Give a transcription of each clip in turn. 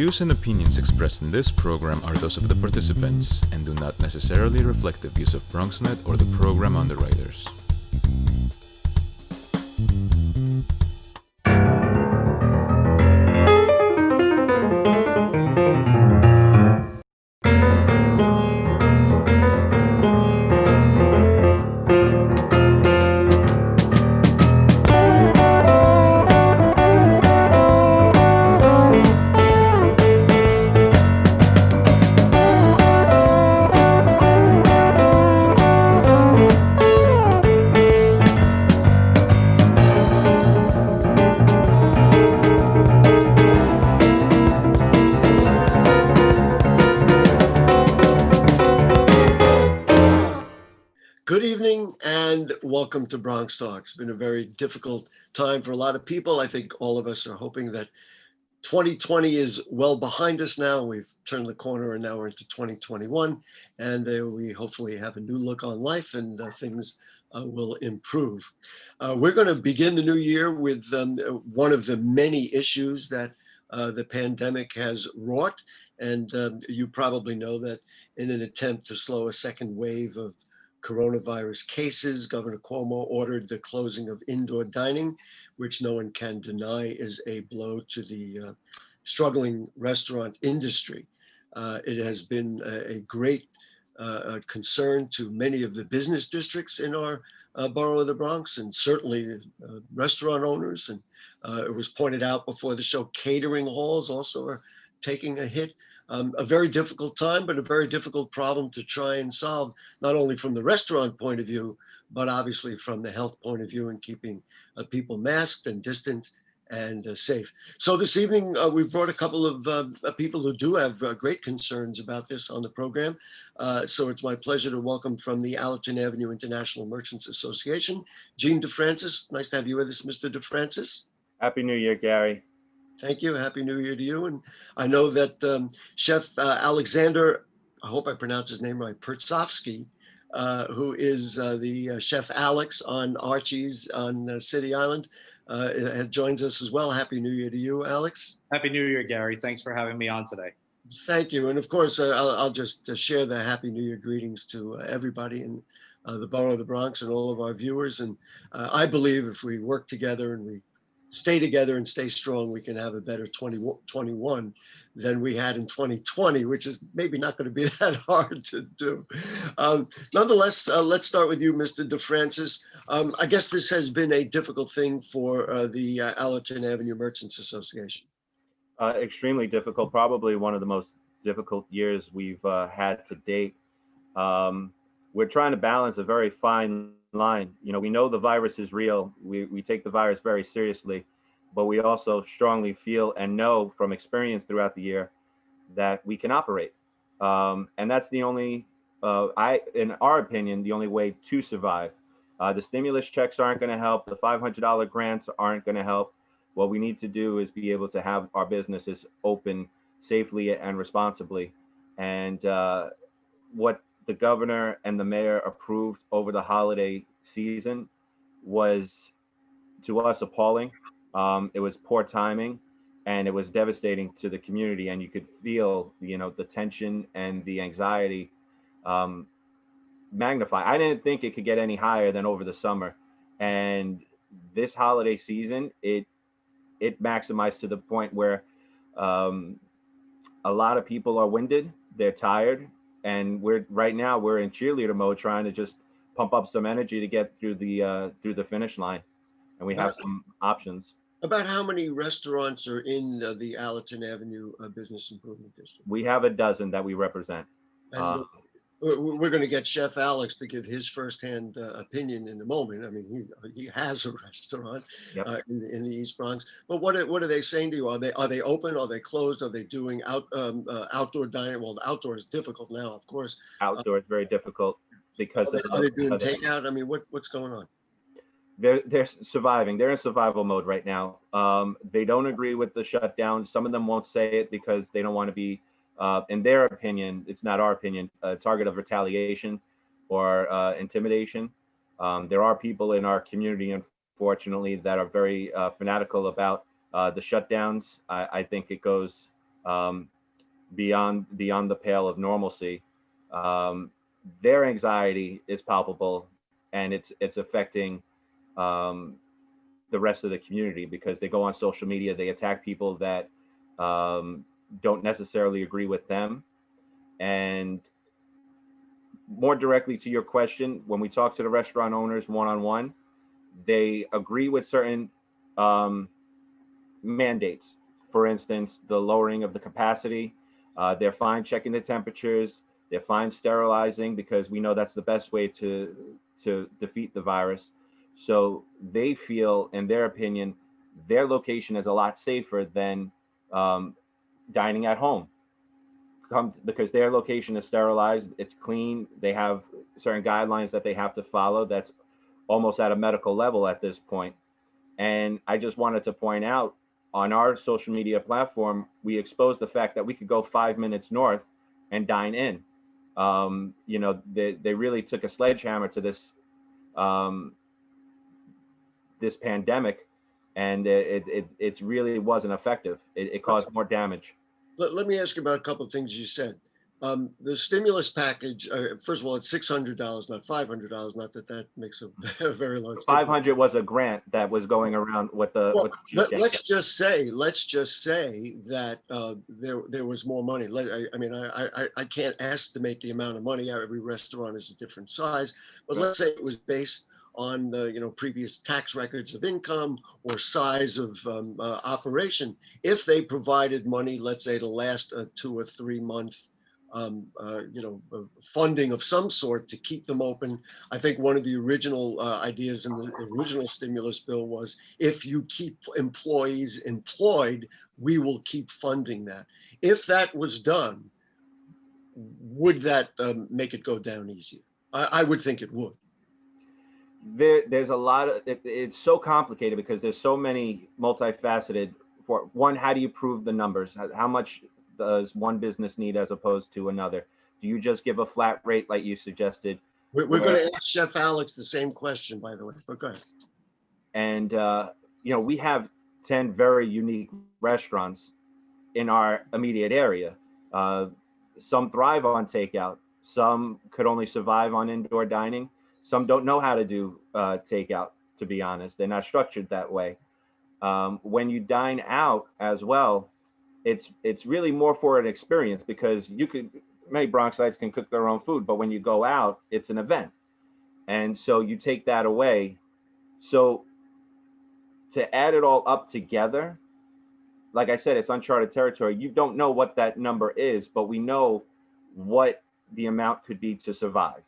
views and opinions expressed in this program are those of the participants and do not necessarily reflect the views of BronxNet or the program underwriters. Good evening and welcome to BronxTalk. It's been a very difficult time for a lot of people. I think all of us are hoping that 2020 is well behind us now. We've turned the corner and now we're into 2021, and we hopefully have a new look on life and things will improve. We're going to begin the new year with one of the many issues that the pandemic has wrought. And you probably know that in an attempt to slow a second wave of coronavirus cases, Governor Cuomo ordered the closing of indoor dining, which no one can deny is a blow to the struggling restaurant industry. It has been a great concern to many of the business districts in our borough of the Bronx, and certainly restaurant owners. And it was pointed out before the show, catering halls also are taking a hit. A very difficult time, but a very difficult problem to try and solve, not only from the restaurant point of view, but obviously from the health point of view and keeping people masked and distant and safe. So this evening, we've brought a couple of people who do have great concerns about this on the program. So it's my pleasure to welcome from the Allerton Avenue International Merchants Association, Gene DeFrancis. Nice to have you with us, Mr. DeFrancis. Happy New Year, Gary. Thank you. Happy New Year to you. And I know that Chef Alexander, I hope I pronounce his name right, Pertsovsky, who is the Chef Alex on Archie's on City Island, joins us as well. Happy New Year to you, Alex. Happy New Year, Gary. Thanks for having me on today. Thank you. And of course, I'll just share the Happy New Year greetings to everybody in the borough of the Bronx and all of our viewers. And I believe if we work together and we stay together and stay strong, we can have a better 2021 than we had in 2020, which is maybe not going to be that hard to do. Nonetheless, let's start with you, Mr. DeFrancis. I guess this has been a difficult thing for the Allerton Avenue Merchants Association. Extremely difficult, probably one of the most difficult years we've had to date. We're trying to balance a very fine line. You know, we know the virus is real. We take the virus very seriously, but we also strongly feel and know from experience throughout the year that we can operate. And that's the only, in our opinion, the only way to survive. The stimulus checks aren't going to help. The $500 grants aren't going to help. What we need to do is be able to have our businesses open safely and responsibly. And what the governor and the mayor approved over the holiday season was, to us, appalling. It was poor timing, and it was devastating to the community. And you could feel, the tension and the anxiety magnify. I didn't think it could get any higher than over the summer. And this holiday season, it maximized to the point where a lot of people are winded, they're tired. And right now we're in cheerleader mode, trying to just pump up some energy to get through the finish line, and we have some options. About how many restaurants are in the Allerton Avenue Business Improvement District? We have a dozen that we represent. We're going to get Chef Alex to give his firsthand opinion in a moment. I mean, he has a restaurant in the East Bronx. But what are they saying to you? Are they open? Are they closed? Are they doing outdoor dining? Well, outdoor is difficult now, of course. Outdoor is very difficult because are they doing takeout? I mean, what's going on? They're surviving. They're in survival mode right now. They don't agree with the shutdown. Some of them won't say it because they don't want to be, in their opinion, it's not our opinion, a target of retaliation or intimidation. There are people in our community, unfortunately, that are very fanatical about the shutdowns. I think it goes um, beyond the pale of normalcy. Um, their anxiety is palpable, and it's affecting um, the rest of the community because they go on social media, they attack people that um, don't necessarily agree with them. And more directly to your question, when we talk to the restaurant owners one on one, they agree with certain um, mandates. For instance, the lowering of the capacity. They're fine checking the temperatures. They're fine sterilizing because we know that's the best way to defeat the virus. So they feel, in their opinion, their location is a lot safer than um, dining at home. Because their location is sterilized, it's clean. They have certain guidelines that they have to follow. That's almost at a medical level at this point. And I just wanted to point out on our social media platform, we exposed the fact that we could go 5 minutes north and dine in. They really took a sledgehammer to um, this pandemic, and it really wasn't effective. It caused more damage. Let me ask you about a couple of things you said. The stimulus package, first of all, it's $600, not $500. Not that that makes a very large difference. 500 was a grant that was going around with the. Well, with the let's just say that there was more money. I can't estimate the amount of money. Every restaurant is a different size, but let's say it was based on the previous tax records of income or size of operation. If they provided money, let's say to last a 2 or 3 month funding of some sort to keep them open. I think one of the original ideas in the original stimulus bill was, if you keep employees employed, we will keep funding that. If that was done, would that make it go down easier? I would think it would. There's a lot of it's so complicated because there's so many multifaceted. For one, how do you prove the numbers? How much does one business need as opposed to another? Do you just give a flat rate like you suggested? We're going to ask Chef Alex the same question, by the way, but go ahead. And we have 10 very unique restaurants in our immediate area. Some thrive on takeout. Some could only survive on indoor dining. Some don't know how to do takeout, to be honest. They're not structured that way. When you dine out as well, it's really more for an experience because many Bronxites can cook their own food, but when you go out, it's an event. And so you take that away. So to add it all up together, like I said, it's uncharted territory. You don't know what that number is, but we know what the amount could be to survive.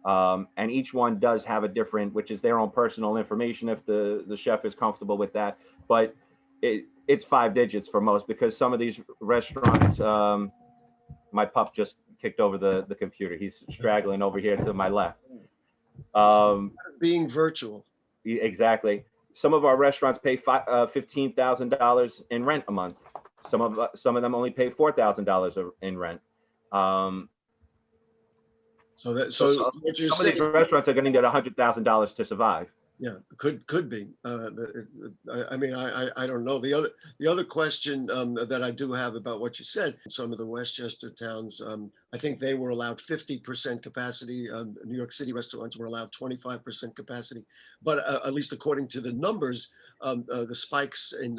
And each one does have a different, which is their own personal information if the chef is comfortable with that. But it's 5 digits for most because some of these restaurants, my pup just kicked over the computer. He's straggling over here to my left. Being virtual. Exactly. Some of our restaurants pay $15,000 in rent a month. Some of them only pay $4,000 in rent. So what you're some of these restaurants are going to get $100,000 to survive. Yeah, could be. I don't know. The other question that I do have about what you said, some of the Westchester towns, I think they were allowed 50% capacity. New York City restaurants were allowed 25% capacity. But at least according to the numbers, the spikes in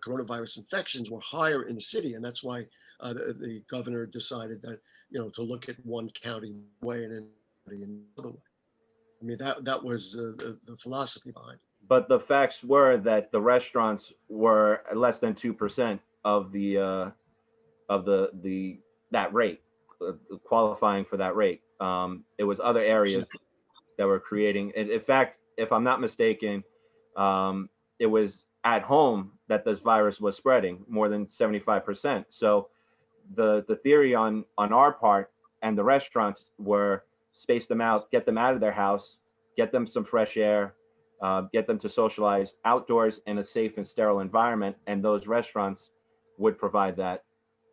coronavirus infections were higher in the city, and that's why the governor decided that to look at one county way and another way. I mean, that was the philosophy behind it. But the facts were that the restaurants were less than 2% of the that rate, qualifying for that rate. It was other areas that were creating. In fact, if I'm not mistaken, it was at home that this virus was spreading more than 75%. So the theory on our part and the restaurants were space them out, get them out of their house, get them some fresh air, get them to socialize outdoors in a safe and sterile environment, and those restaurants would provide that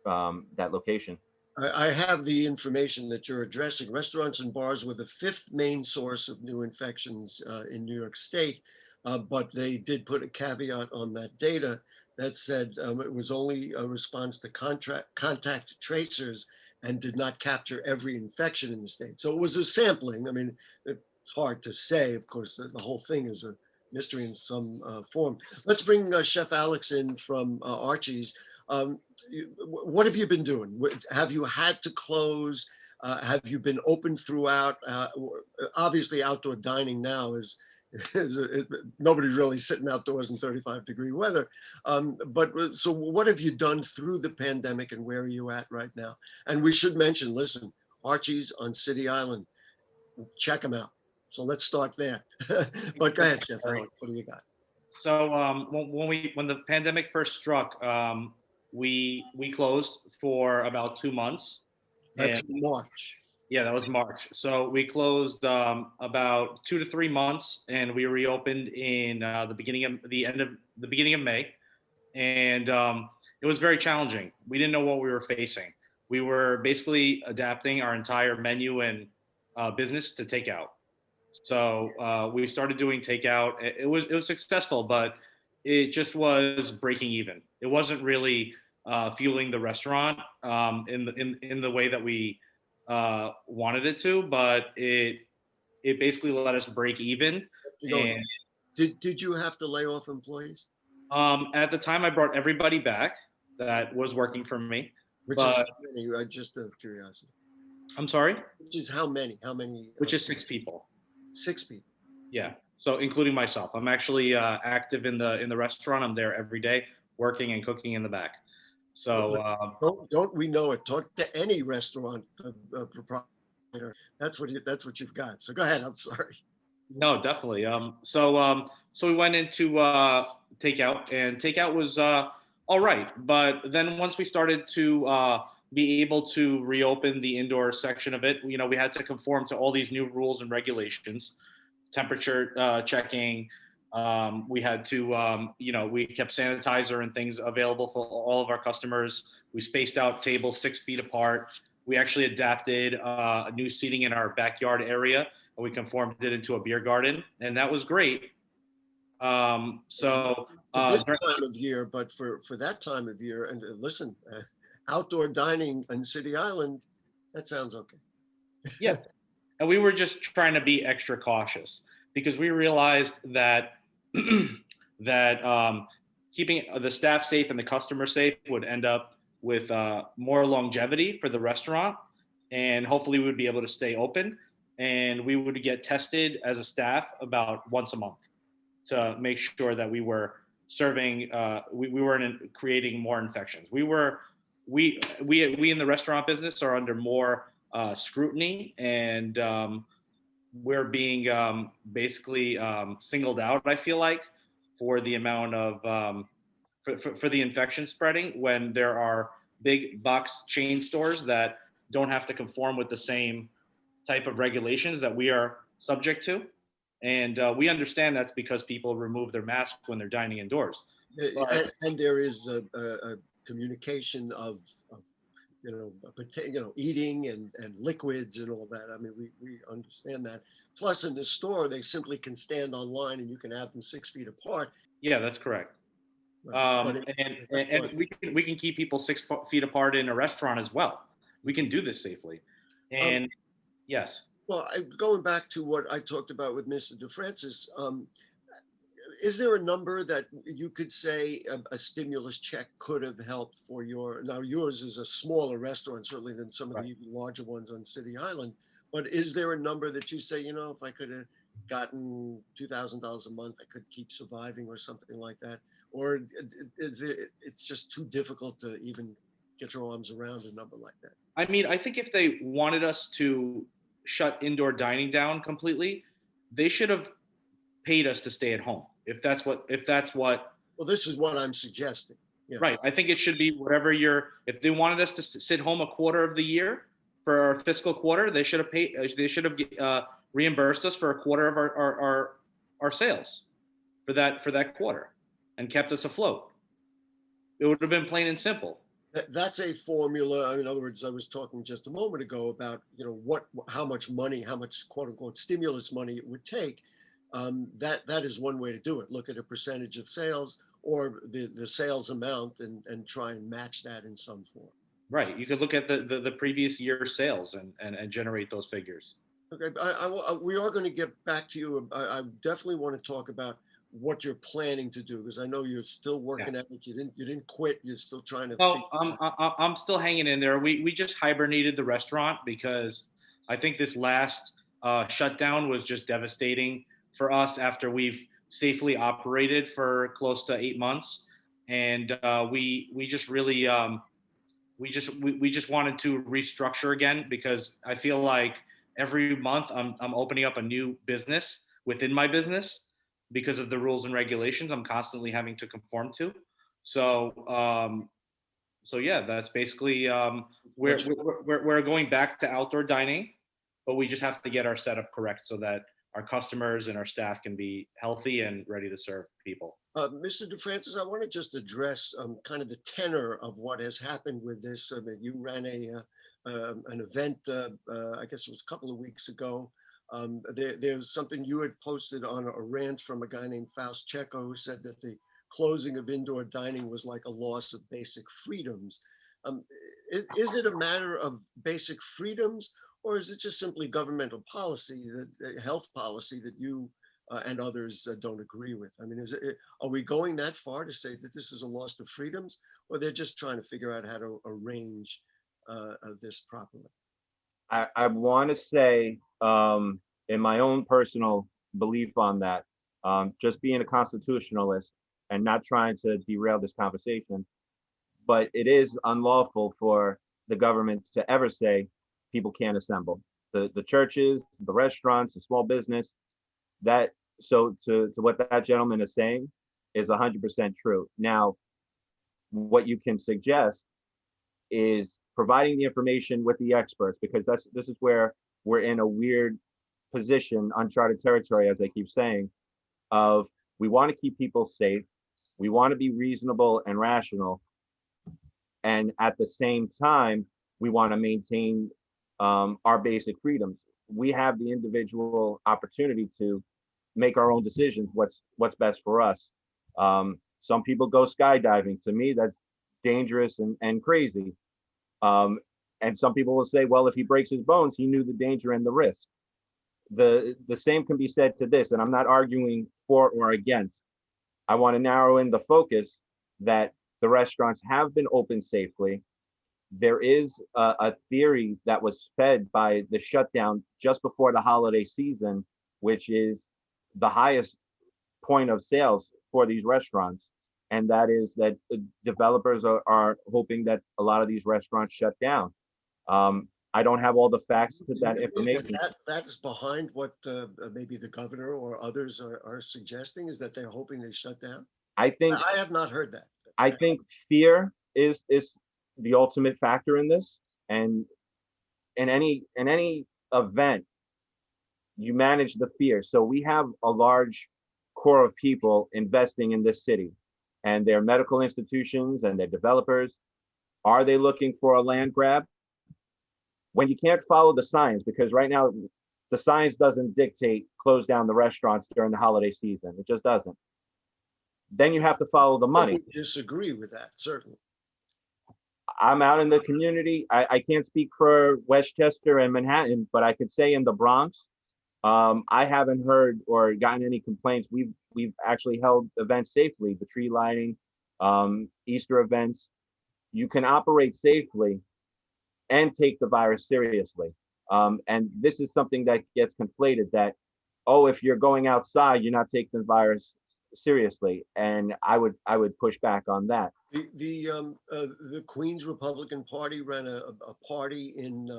location. I have the information that you're addressing. Restaurants and bars were the 5th main source of new infections in New York State, but they did put a caveat on that data that said it was only a response to contact tracers and did not capture every infection in the state. So it was a sampling. I mean, it's hard to say. Of course, the whole thing is a mystery in some form. Let's bring Chef Alex in from Archie's. What have you been doing? Have you had to close? Have you been open throughout? Obviously, outdoor dining now nobody's really sitting outdoors in 35-degree weather. So what have you done through the pandemic and where are you at right now? And we should mention, listen, Archie's on City Island, check them out. So let's start there. But go ahead, Chef Alex, what do you got? So when the pandemic first struck, we closed for about 2 months, That's and March. yeah, that was March. So we closed about 2 to 3 months, and we reopened in the beginning of May, and it was very challenging. We didn't know what we were facing. We were basically adapting our entire menu and business to takeout. So we started doing takeout. It was successful, but it just was breaking even. It wasn't really fueling the restaurant in the way that we wanted it to, but it basically let us break even. And Did you have to lay off employees? at the time, I brought everybody back that was working for me. Which But is how many, just out of curiosity. I'm sorry, Which is how many? How many? which is 6 people. 6 people. Yeah. So including myself, I'm actually active in the restaurant. I'm there every day, working and cooking in the back. So Don't we know it? Talk to any restaurant proprietor. That's what you've got. So go ahead. I'm sorry. no, definitely. So we went into takeout, and takeout was all right. But then once we started to be able to reopen the indoor section of it, we had to conform to all these new rules and regulations, temperature checking. We had to, we kept sanitizer and things available for all of our customers. We spaced out tables 6 feet apart. We actually adapted a new seating in our backyard area, and we conformed it into a beer garden, and that was great. This time of year, but for that time of year, and listen, outdoor dining on City Island, that sounds okay. Yeah, and we were just trying to be extra cautious because we realized that that keeping the staff safe and the customer safe would end up with more longevity for the restaurant, and hopefully we would be able to stay open, and we would get tested as a staff about once a month to make sure that we were serving, we weren't creating more infections. We in the restaurant business are under more scrutiny, and we're being basically singled out, I feel like, for the amount of for the infection spreading, when there are big box chain stores that don't have to conform with the same type of regulations that we are subject to. And we understand that's because people remove their mask when they're dining indoors. And there is a communication of eating and liquids and all that. I mean, we understand that. Plus, in the store, they simply can stand online and you can have them 6 feet apart. Yeah, that's correct. And we can keep people 6 feet apart in a restaurant as well. We can do this safely. And yes. Well, going back to what I talked about with Mr. DeFrancis, is there a number that you could say a stimulus check could have helped for now yours is a smaller restaurant, certainly than some of the even larger ones on City Island, but is there a number that you say, if I could have gotten $2,000 a month, I could keep surviving or something like that? Or it's just too difficult to even get your arms around a number like that? I mean, I think if they wanted us to shut indoor dining down completely, they should have paid us to stay at home. If that's what. Well, this is what I'm suggesting. Yeah. Right. I think it should be whatever if they wanted us to sit home a quarter of the year for our fiscal quarter, they should have paid. They should have reimbursed us for a quarter of our sales for that quarter, and kept us afloat. It would have been plain and simple. That's a formula. In other words, I was talking just a moment ago about how much money, how much quote unquote stimulus money it would take. That is one way to do it. Look at a percentage of sales, or the sales amount and try and match that in some form. Right. You could look at the previous year's sales and generate those figures. Okay, we are going to get back to you. I definitely want to talk about what you're planning to do, because I know you're still working at it. You didn't quit. You're still trying to. No, I'm still hanging in there. We just hibernated the restaurant because I think this last shutdown was just devastating for us after we've safely operated for close to 8 months, and we just really we just wanted to restructure again, because I feel like every month I'm opening up a new business within my business because of the rules and regulations I'm constantly having to conform to. So so yeah, that's basically we're going back to outdoor dining, but we just have to get our setup correct so that our customers and our staff can be healthy and ready to serve people. Mr. DeFrancis, I want to just address kind of the tenor of what has happened with this. You ran an event, I guess it was a couple of weeks ago. There's something you had posted on a rant from a guy named Faust Checo, who said that the closing of indoor dining was like a loss of basic freedoms. Is it a matter of basic freedoms, or is it just simply governmental policy, that health policy that you and others don't agree with? I mean, are we going that far to say that this is a loss of freedoms, or they're just trying to figure out how to arrange this properly? I want to say, in my own personal belief on that, just being a constitutionalist and not trying to derail this conversation, but it is unlawful for the government to ever say people can't assemble. The churches, the restaurants, the small business, that, so to what that gentleman is saying is 100% true. Now, what you can suggest is providing the information with the experts, because this is where we're in a weird position, uncharted territory, as I keep saying, of we want to keep people safe, we want to be reasonable and rational, and at the same time, we want to maintain our basic freedoms. We have the individual opportunity to make our own decisions, what's best for us. Some people go skydiving. To me, that's dangerous and crazy. And some people will say, well, if he breaks his bones, he knew the danger and the risk. The same can be said to this, and I'm not arguing for or against. I want to narrow in the focus that the restaurants have been open safely. There is a theory that was fed by the shutdown just before the holiday season, which is the highest point of sales for these restaurants. And that is that the developers are hoping that a lot of these restaurants shut down. I don't have all the facts to that information. That is behind what maybe the governor or others are suggesting, is that they're hoping they shut down. I have not heard that. I think fear is the ultimate factor in this, and in any event, you manage the fear. So we have a large core of people investing in this city, and they're medical institutions and they're developers. Are they looking for a land grab? When you can't follow the signs, because right now the science doesn't dictate close down the restaurants during the holiday season. It just doesn't. Then you have to follow the money. I disagree with that, certainly. I'm out in the community. I can't speak for Westchester and Manhattan, but I could say in the Bronx, I haven't heard or gotten any complaints. We've actually held events safely, the tree lighting, Easter events. You can operate safely and take the virus seriously. And this is something that gets conflated, that, oh, if you're going outside, you're not taking the virus seriously. And I would push back on that. The Queens Republican Party ran a party in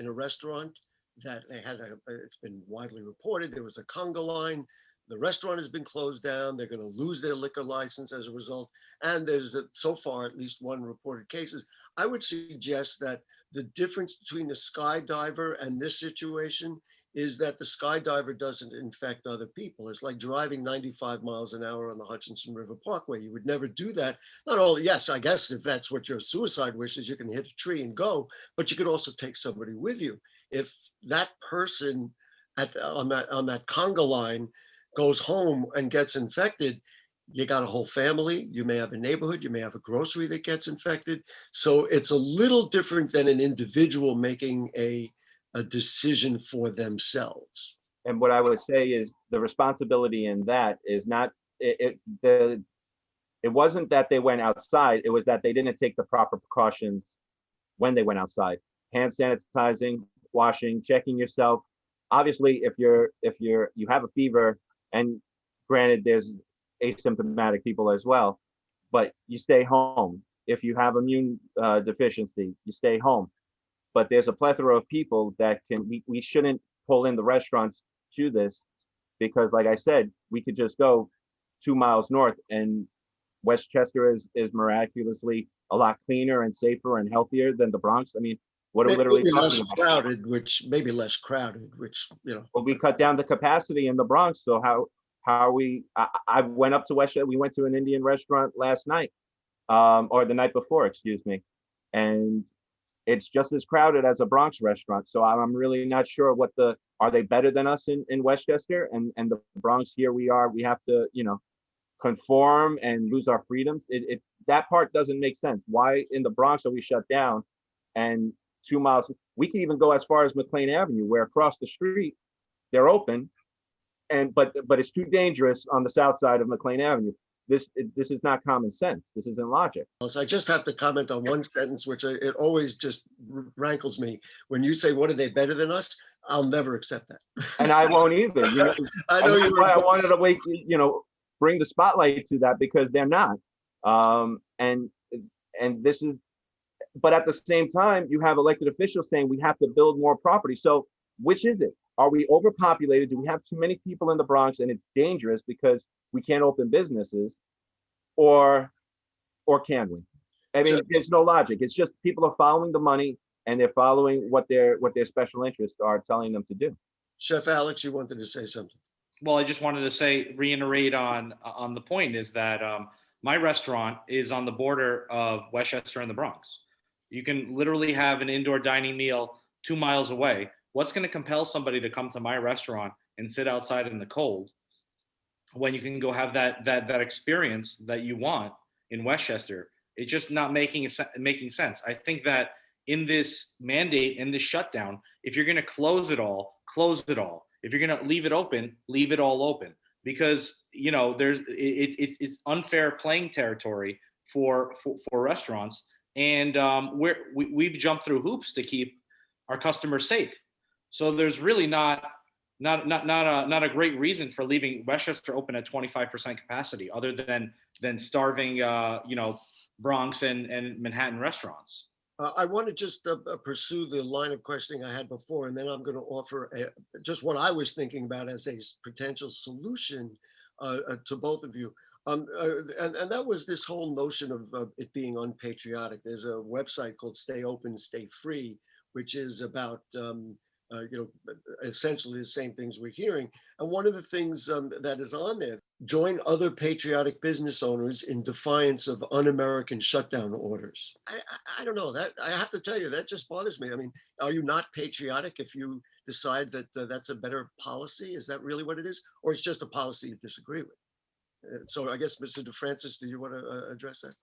a restaurant that they had. It's been widely reported there was a conga line. The restaurant has been closed down. They're going to lose their liquor license as a result. And there's so far at least one reported cases. I would suggest that the difference between the skydiver and this situation is that the skydiver doesn't infect other people. It's like driving 95 miles an hour on the Hutchinson River Parkway. You would never do that. Not only, yes, I guess if that's what your suicide wish is, you can hit a tree and go, but you could also take somebody with you. If that person on that conga line goes home and gets infected, you got a whole family, you may have a neighborhood, you may have a grocery that gets infected. So it's a little different than an individual making a decision for themselves. And what I would say is the responsibility in that is not it wasn't that they went outside, it was that they didn't take the proper precautions when they went outside. Hand sanitizing, washing, checking yourself. Obviously, if you have a fever, and granted there's asymptomatic people as well, but you stay home. If you have immune deficiency, you stay home. But there's a plethora of people that we shouldn't pull in the restaurants to this, because like I said, we could just go 2 miles north and Westchester is miraculously a lot cleaner and safer and healthier than the Bronx. I mean, what are we literally Maybe less talking about? crowded, which maybe less crowded, which, you know. Well, we cut down the capacity in the Bronx. So how are we? I went up to Westchester. We went to an Indian restaurant last night, or the night before, excuse me, and it's just as crowded as a Bronx restaurant. So I'm really not sure are they better than us in Westchester and the Bronx? Here we are. We have to conform and lose our freedoms. That part doesn't make sense. Why in the Bronx are we shut down? And 2 miles, we can even go as far as McLean Avenue, where across the street they're open, but it's too dangerous on the south side of McLean Avenue. This is not common sense. This isn't logic. So I just have to comment on one sentence, which it always just rankles me. When you say, "What are they better than us?" I'll never accept that. And I won't either. I know that's why I wanted to bring the spotlight to that, because they're not. And this is, but at the same time, you have elected officials saying we have to build more property. So which is it? Are we overpopulated? Do we have too many people in the Bronx and it's dangerous because we can't open businesses, or can we? I mean, there's no logic. It's just people are following the money and they're following what their special interests are telling them to do. Chef Alex, you wanted to say something. Well, I just wanted to reiterate on the point is that my restaurant is on the border of Westchester and the Bronx. You can literally have an indoor dining meal 2 miles away. What's going to compel somebody to come to my restaurant and sit outside in the cold when you can go have that experience that you want in Westchester? It's just not making sense. I think that in this mandate, in this shutdown, if you're going to close it all, close it all. If you're going to leave it open, leave it all open, because it's unfair playing territory for restaurants, and we've jumped through hoops to keep our customers safe. So there's really not a great reason for leaving Westchester open at 25% capacity, other than starving Bronx and Manhattan restaurants. I want to just pursue the line of questioning I had before, and then I'm going to offer just what I was thinking about as a potential solution to both of you. And that was this whole notion of it being unpatriotic. There's a website called Stay Open, Stay Free, which is about essentially the same things we're hearing. And one of the things that is on there: join other patriotic business owners in defiance of un-American shutdown orders. I don't know, that I have to tell you, that just bothers me. I mean, are you not patriotic if you decide that that's a better policy? Is that really what it is? Or it's just a policy you disagree with? So I guess, Mr. DeFrancis, do you want to address that?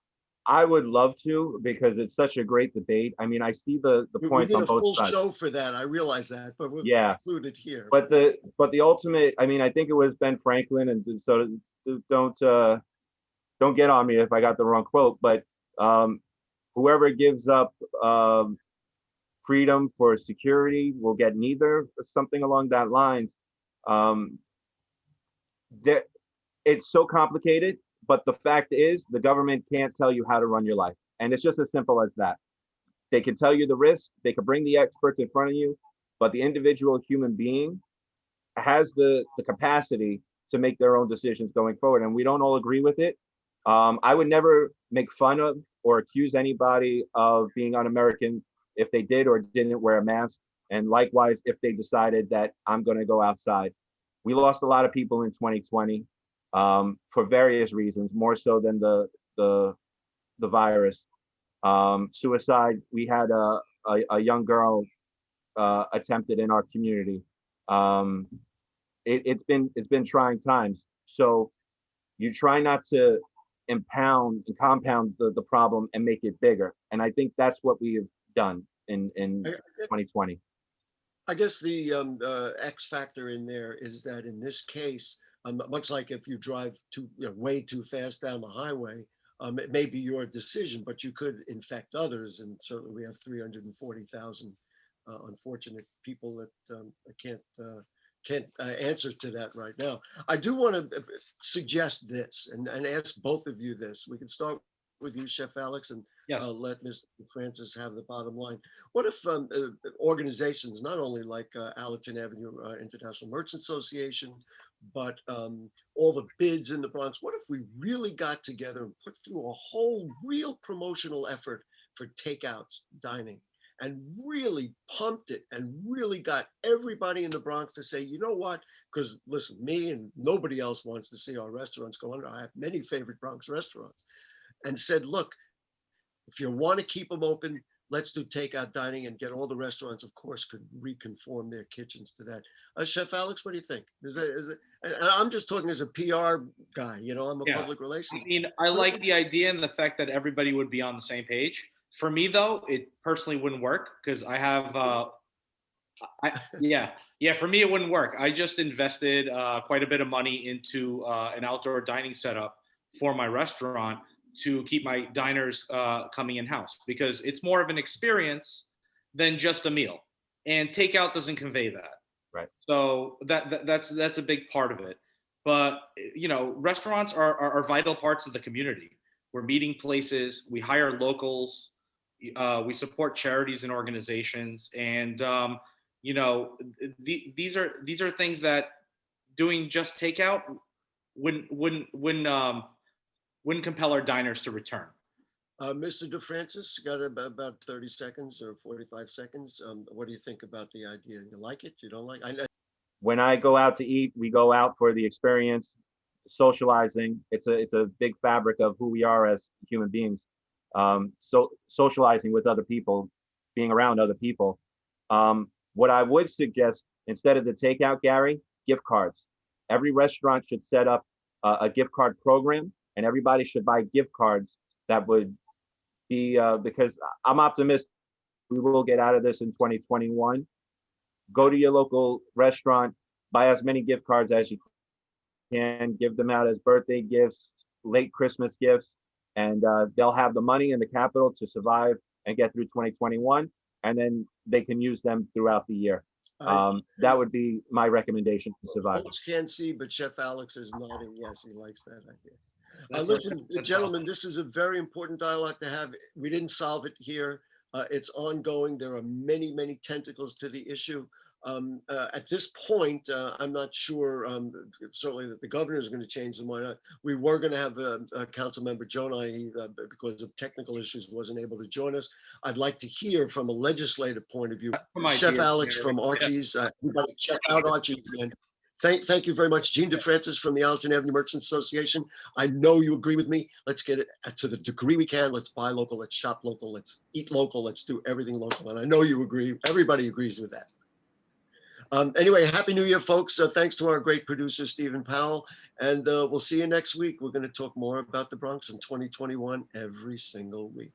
I would love to, because it's such a great debate. I mean, I see the points on both sides. We did a full show for that. I realize that, but we'll include it here. But the ultimate, I mean, I think it was Ben Franklin, and so don't get on me if I got the wrong quote, but whoever gives up freedom for security will get neither, or something along that line. It's so complicated. But the fact is, the government can't tell you how to run your life. And it's just as simple as that. They can tell you the risk, they can bring the experts in front of you, but the individual human being has the capacity to make their own decisions going forward. And we don't all agree with it. I would never make fun of or accuse anybody of being un-American if they did or didn't wear a mask. And likewise, if they decided that I'm going to go outside. We lost a lot of people in 2020. For various reasons, more so than the virus. Suicide. We had a young girl attempted in our community. It's been trying times. So you try not to impound and compound the problem and make it bigger. And I think that's what we have done in 2020. I guess the X factor in there is that in this case, much like if you drive way too fast down the highway, it may be your decision, but you could infect others. And certainly we have 340,000 unfortunate people that can't answer to that right now. I do want to suggest this and ask both of you this. We can start with you, Chef Alex, and Yes. let Mr. Francis have the bottom line. What if organizations, not only like Allerton Avenue International Merchants Association, but all the bids in the Bronx, what if we really got together and put through a whole real promotional effort for takeout dining and really pumped it and really got everybody in the Bronx to say, you know what? Because listen, me and nobody else wants to see our restaurants go under. I have many favorite Bronx restaurants. And said, look, if you want to keep them open, let's do takeout dining and get all the restaurants, of course, could reconform their kitchens to that. Chef Alex, what do you think? Is it, and I'm just talking as a PR guy, I'm a public relations. I mean, I like the idea and the fact that everybody would be on the same page. For me, though, it personally wouldn't work because I have, for me, it wouldn't work. I just invested quite a bit of money into an outdoor dining setup for my restaurant to keep my diners coming in-house because it's more of an experience than just a meal. And takeout doesn't convey that. Right. So that's a big part of it. But, restaurants are vital parts of the community. We're meeting places, we hire locals, we support charities and organizations. And, these are things that doing just takeout wouldn't compel our diners to return. Mr. DeFrancis, got about 30 seconds or 45 seconds. What do you think about the idea? You like it? You don't like it? When I go out to eat, we go out for the experience, socializing. It's a big fabric of who we are as human beings. So socializing with other people, being around other people. What I would suggest instead of the takeout, Gary, gift cards. Every restaurant should set up a gift card program, and everybody should buy gift cards that would be, because I'm optimistic we will get out of this in 2021. Go to your local restaurant, buy as many gift cards as you can, give them out as birthday gifts, late Christmas gifts, and they'll have the money and the capital to survive and get through 2021, and then they can use them throughout the year. That would be my recommendation to survive. Folks can't see, but Chef Alex is nodding. Yes, he likes that idea. Listen, gentlemen, this is a very important dialogue to have. We didn't solve it here. It's ongoing. There are many, many tentacles to the issue. At this point, I'm not sure, certainly that the governor is going to change them. Why not? We were going to have a council member, Jonah, because of technical issues, wasn't able to join us. I'd like to hear from a legislative point of view. Chef Alex from Archie's, everybody check out Archie's, man. Thank you very much. Gene DeFrancis from the Allerton Avenue Merchants Association. I know you agree with me. Let's get it to the degree we can. Let's buy local, let's shop local, let's eat local, let's do everything local. And I know you agree. Everybody agrees with that. Anyway, Happy New Year, folks. Thanks to our great producer, Stephen Powell. And we'll see you next week. We're going to talk more about the Bronx in 2021 every single week.